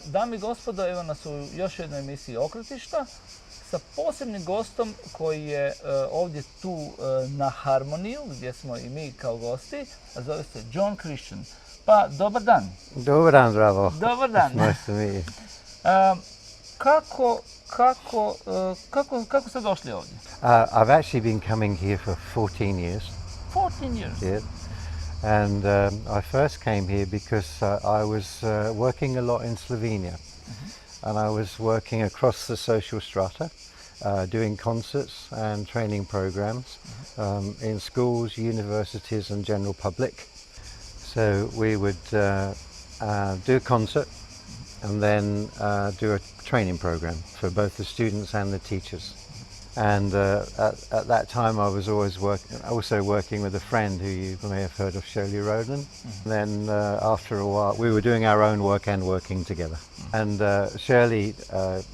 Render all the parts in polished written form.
Dame i gospodo, evo nas u još jednoj emisiji Okretišta sa posebnim gostom koji je ovdje tu na Harmoniju, gdje smo i mi kao gosti, a zove se John Christian. Pa, dobar dan. Dobar dan, Zdravo. Dobar dan. Nice to meet you. Kako ste došli ovdje? I've actually been coming here for 14 years. 14 years? Yeah. And I first came here because I was working a lot in Slovenia. And I was working across the social strata, doing concerts and training programs in schools, universities and general public. So we would do a concert and then do a training program for both the students and the teachers. And at that time I was always also working with a friend who you may have heard of, Shirley Roden. Then after a while we were doing our own work and working together. And Shirley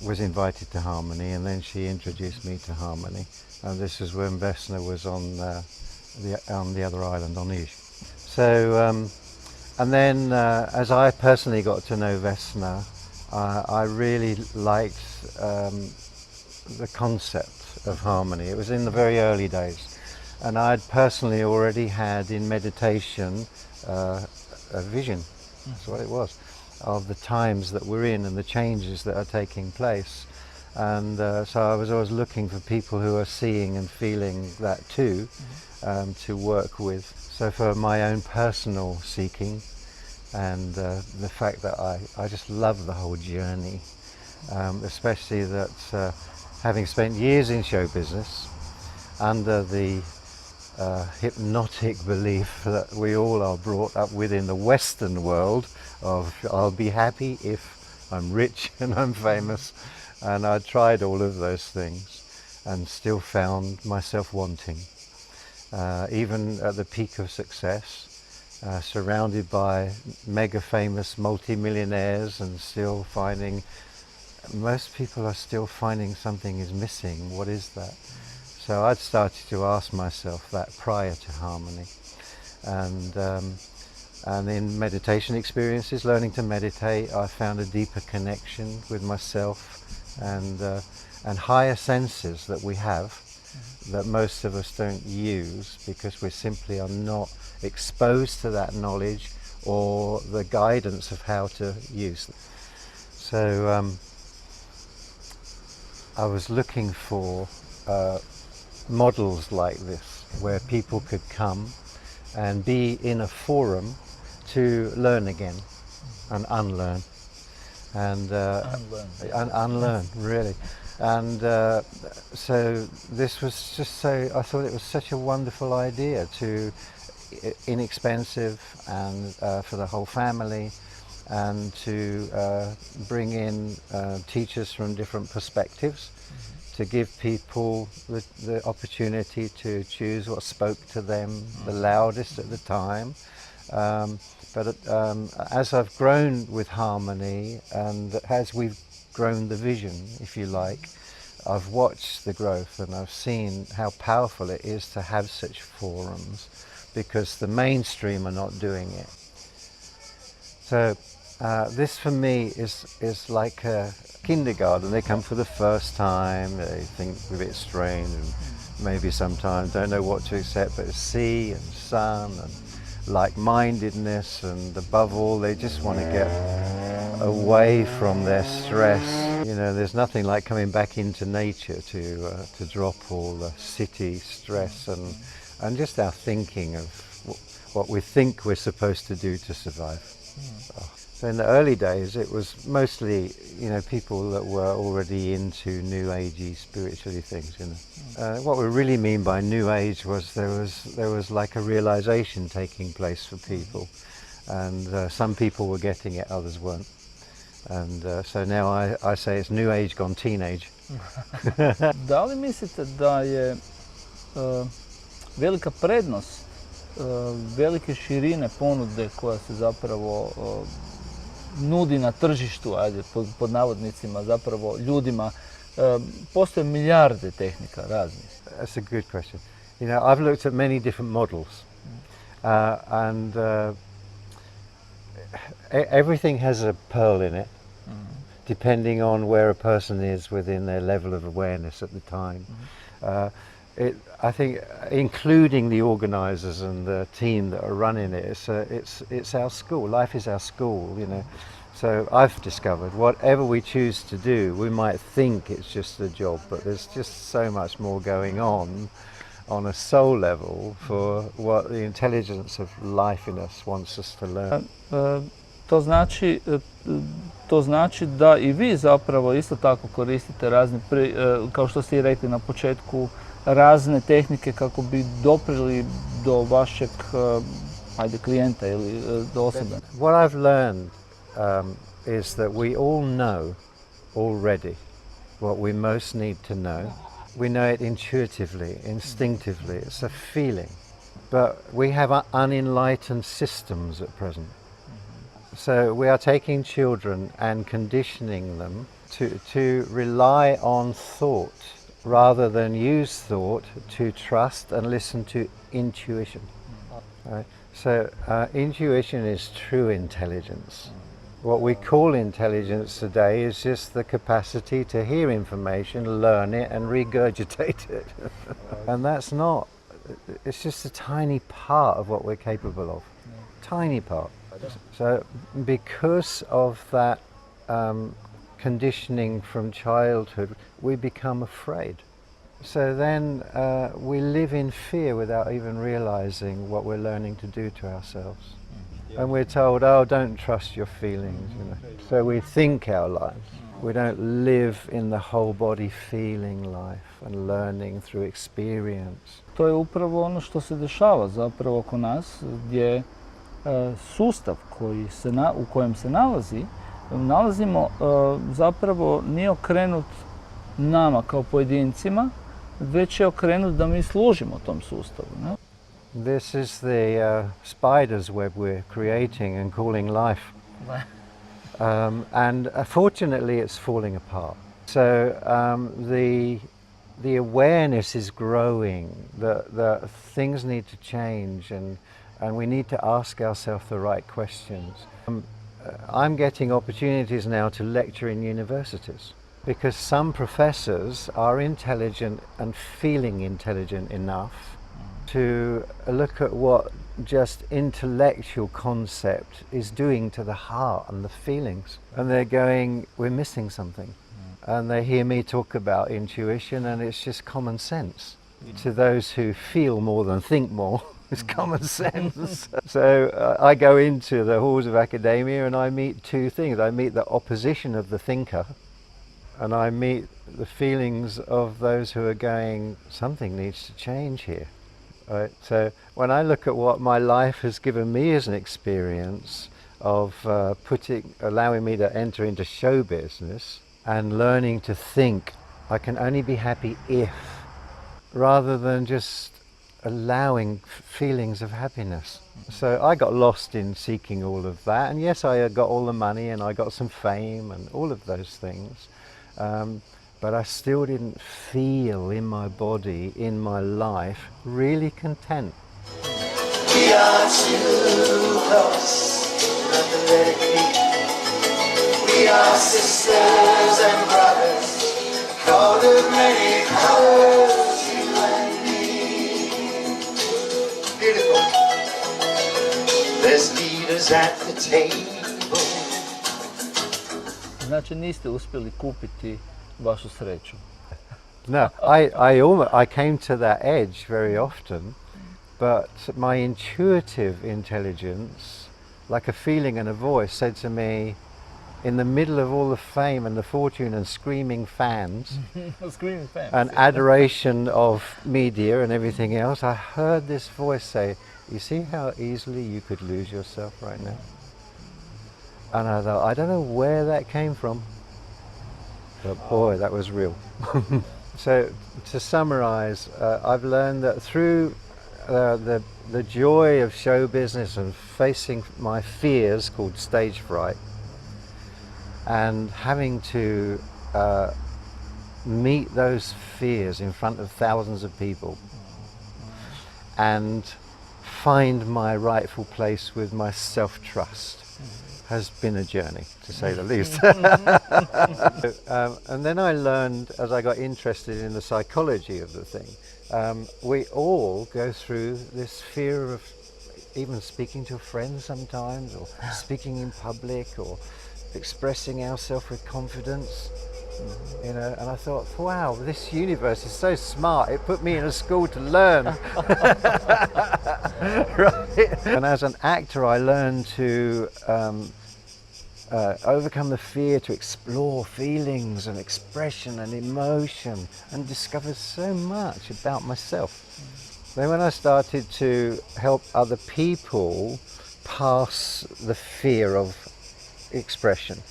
was invited to Harmony, and then she introduced me to Harmony. And this is when Vesna was on the other island, on Ij. So, and then as I personally got to know Vesna, I really liked the concept of Harmony. It was in the very early days, and I'd personally already had in meditation a vision, that's what it was, of the times that we're in and the changes that are taking place. And so I was always looking for people who are seeing and feeling that too, to work with. So for my own personal seeking and the fact that I just love the whole journey, especially that having spent years in show business under the hypnotic belief that we all are brought up with in the Western world of I'll be happy if I'm rich and I'm famous, and I tried all of those things and still found myself wanting. Even at the peak of success, surrounded by mega famous multi-millionaires, and still finding most people are still finding something is missing. What is that? So I'd started to ask myself that prior to Harmony. And in meditation experiences, learning to meditate, I found a deeper connection with myself and higher senses that we have that most of us don't use because we simply are not exposed to that knowledge or the guidance of how to use it. So I was looking for models like this, where people could come and be in a forum to learn again and unlearn. And unlearn, really. And so this was just so, I thought it was such a wonderful idea, to inexpensive and for the whole family, and to bring in teachers from different perspectives, to give people the opportunity to choose what spoke to them the loudest at the time. But as I've grown with Harmony, and as we've grown the vision, if you like, I've watched the growth and I've seen how powerful it is to have such forums, because the mainstream are not doing it. So this for me is like a kindergarten. They come for the first time, they think a bit strange and maybe sometimes don't know what to accept, but sea and sun and like-mindedness, and above all they just want to get away from their stress. You know, there's nothing like coming back into nature to drop all the city stress and just our thinking of what we think we're supposed to do to survive. So in the early days it was mostly, you know, people that were already into new agey spiritually things, you know. What we really mean by new age was there was like a realization taking place for people, and some people were getting it, others weren't. And so now I say it's new age gone teenage. Da li mislite da je velika prednost velike širine ponude koja se zapravo nudi na tržištu, ajde, pod navodnicima, zapravo ljudima, postoje milijarde tehnika raznih? That's a good question. You know, I've looked at many different models, and everything has a pearl in it, depending on where a person is within their level of awareness at the time. I think, including the organisers and the team that are running it, it's our school. Life is our school, you know. So I've discovered whatever we choose to do, we might think it's just a job, but there's just so much more going on a soul level for what the intelligence of life in us wants us to learn. To znači da i vi zapravo isto tako koristite razne, kao što ste i rekli na početku, razne tehnike kako bi doprili do vašeg klijenta ili do osobe. What I've learned is that we all know already what we most need to know. We know it intuitively, instinctively. It's a feeling. But we have unenlightened systems at present. So we are taking children and conditioning them to rely on thought rather than use thought to trust and listen to intuition. Right? So intuition is true intelligence. What we call intelligence today is just the capacity to hear information, learn it and regurgitate it. And that's not, it's just a tiny part of what we're capable of. Tiny part. So because of that conditioning from childhood, we become afraid. So then we live in fear without even realizing what we're learning to do to ourselves. And we're told, oh, don't trust your feelings, you know. So we think our lives. We don't live in the whole body feeling life and learning through experience. To je upravo ono što se dešava zapravo oko nas, gdje sustav u kojem se nalazimo zapravo nije okrenut nama kao pojedincima, već je okrenut da mi služimo tom sustavu. Ne? This is the spider's web we're creating and calling life. And fortunately it's falling apart. So the awareness is growing, that things need to change and we need to ask ourselves the right questions. I'm getting opportunities now to lecture in universities because some professors are intelligent and feeling intelligent enough to look at what just intellectual concept is doing to the heart and the feelings. And they're going, we're missing something. And they hear me talk about intuition and it's just common sense. To those who feel more than think more, it's common sense. So I go into the halls of academia and I meet two things. I meet the opposition of the thinker and I meet the feelings of those who are going, something needs to change here. Right? So when I look at what my life has given me as an experience of allowing me to enter into show business and learning to think I can only be happy if, rather than just allowing feelings of happiness. So I got lost in seeking all of that, and yes, I got all the money and I got some fame and all of those things, but I still didn't feel in my body, in my life, really content. We are too close to let it be. We are sisters and brothers, called of many colors, you and me. Beautiful. There's leaders at the table. Znači niste uspjeli kupiti vašu sreću. No, I came to that edge very often, but my intuitive intelligence, like a feeling and a voice, said to me, in the middle of all the fame and the fortune and screaming fans, and adoration of media and everything else, I heard this voice say, you see how easily you could lose yourself right now? And I thought, I don't know where that came from, but boy, that was real. So to summarize, I've learned that through the joy of show business and facing my fears called stage fright, and having to meet those fears in front of thousands of people and find my rightful place with my self-trust has been a journey, to say the least. And then I learned, as I got interested in the psychology of the thing, we all go through this fear of even speaking to a friend sometimes, or speaking in public, or expressing ourselves with confidence. You know, and I thought, wow, this universe is so smart. It put me in a school to learn. Right? And as an actor, I learned to overcome the fear, to explore feelings and expression and emotion, and discover so much about myself. Then when I started to help other people pass the fear of expression,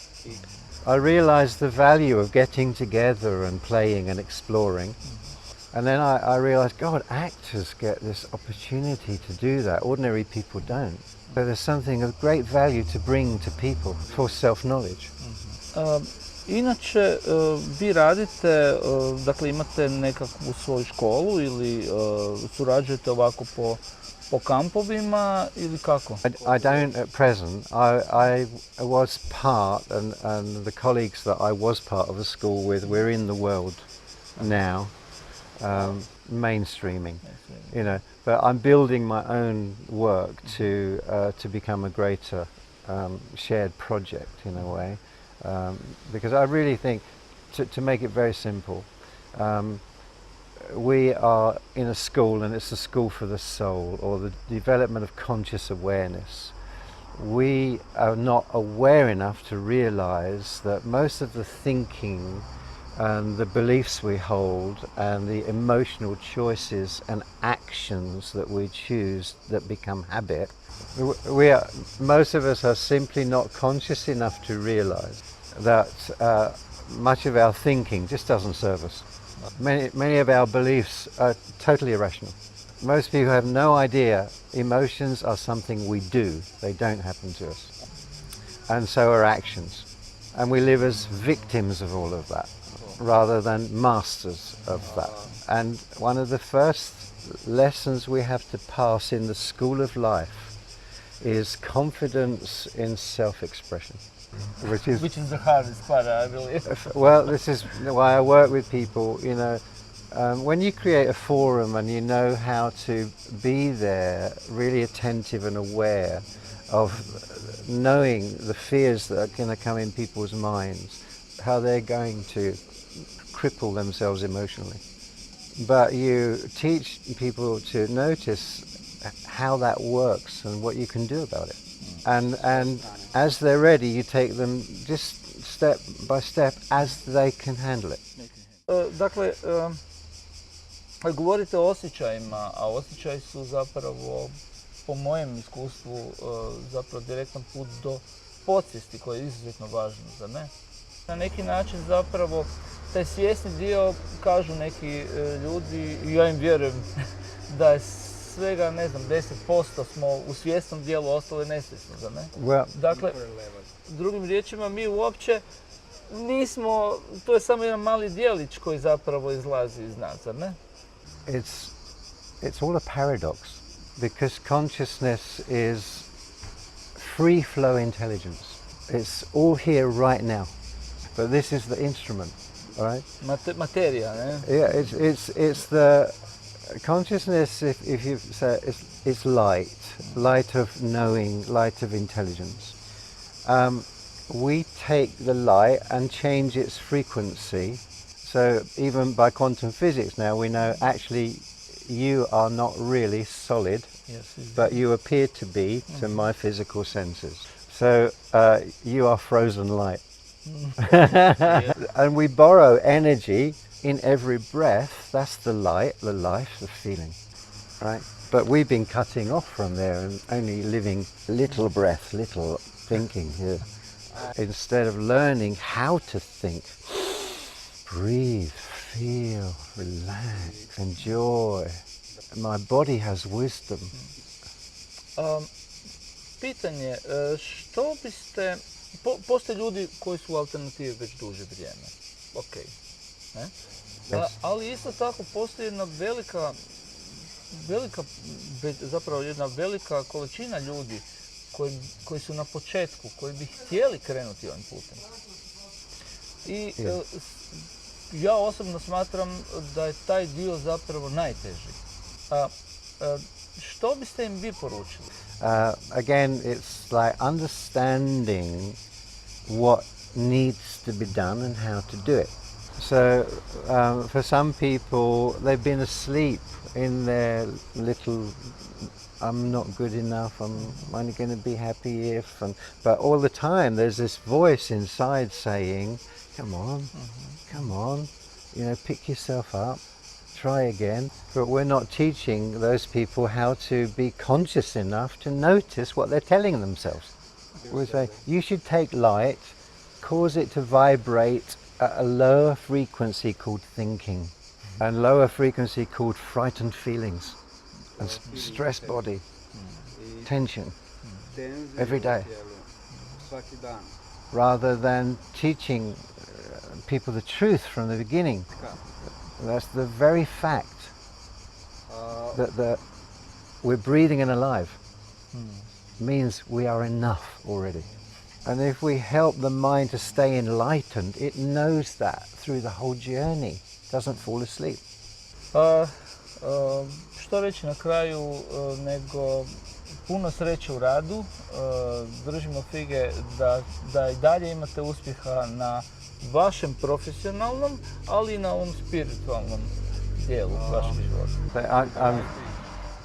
I realized the value of getting together and playing and exploring. And then I realized, God, actors get this opportunity to do that. Ordinary people don't. So there's something of great value to bring to people for self-knowledge. Inače, vi radite, dakle imate nekakvu svoju školu ili surađujete ovako po kampovima ili kako? I don't at present. I was part, and the colleagues that I was part of the school with, we're in the world now, mainstreaming, you know. But I'm building my own work to become a greater shared project in a way, because I really think, to make it very simple, we are in a school, and it's a school for the soul, or the development of conscious awareness. We are not aware enough to realize that most of the thinking and the beliefs we hold and the emotional choices and actions that we choose that become habit, most of us are simply not conscious enough to realize that much of our thinking just doesn't serve us. Many of our beliefs are totally irrational. Most people have no idea emotions are something we do. They don't happen to us. And so are actions. And we live as victims of all of that, rather than masters of that. And one of the first lessons we have to pass in the school of life is confidence in self-expression. Which is the hardest part, I believe. Well, this is why I work with people, you know. When you create a forum and you know how to be there, really attentive and aware of knowing the fears that are going to come in people's minds, how they're going to cripple themselves emotionally. But you teach people to notice how that works and what you can do about it. And as they're ready, you take them just step by step as they can handle it. Dakle, govorite o osjećajima, a osjećaji su zapravo, po mojem iskustvu, zapravo direktan put do podsvijesti, koji je izuzetno važno, zar ne? Na neki način zapravo taj svjesni dio, kažu neki ljudi, i ja im vjerujem, da je svega, ne znam, 10% smo u svjesnom dijelu, ostale nesvjesno, zar ne? Dakle, drugim riječima, mi uopće nismo, to je samo jedan mali dijelić koji zapravo izlazi iz nas, zar ne? It's all a paradox, because consciousness is free flow intelligence. It's all here right now, but this is the instrument, all right? Materija, ne? Yeah, it's the consciousness. If you say it's light of knowing, light of intelligence. We take the light and change its frequency. So even by quantum physics now, we know actually you are not really solid, yes, but you appear to be to my physical senses. So you are frozen light. And we borrow energy in every breath. That's the light, the life, the feeling, right? But we've been cutting off from there and only living little breath, little thinking here. Instead of learning how to think, breathe, feel, relax, enjoy. My body has wisdom. Pitanje, što biste, postoje ljudi koji su u alternativi već duže vrijeme, ok, ne? Ali isto tako postoji jedna zapravo jedna velika količina ljudi koji su na početku, koji bi htjeli krenuti ovim putem. I ja osobno smatram da je taj dio zapravo najteži. Što biste im vi poručili? Again, it's like understanding what needs to be done and how to do it. So for some people, they've been asleep in their little, I'm not good enough, I'm only going to be happy if, but all the time there's this voice inside saying, come on, pick yourself up, try again. But we're not teaching those people how to be conscious enough to notice what they're telling themselves. We say, you should take light, cause it to vibrate at a lower frequency called thinking, and lower frequency called frightened feelings, and stressed body, tension, every day. Rather than teaching people the truth from the beginning. That's the very fact that we're breathing and alive means we are enough already. And if we help the mind to stay enlightened, it knows that through the whole journey, doesn't fall asleep. Što reći na kraju nego puno sreće u radu, držimo fige da i dalje imate uspjeha na vašem profesionalnom, ali i na ovom spiritualnom dijelu vašeg života.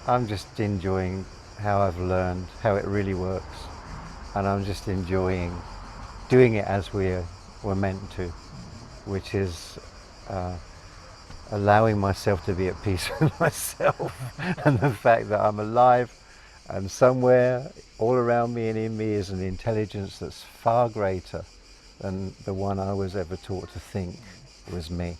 I'm just enjoying how I've learned, how it really works. And I'm just enjoying doing it as we were meant to, which is allowing myself to be at peace with myself and the fact that I'm alive and somewhere all around me and in me is an intelligence that's far greater than the one I was ever taught to think was me.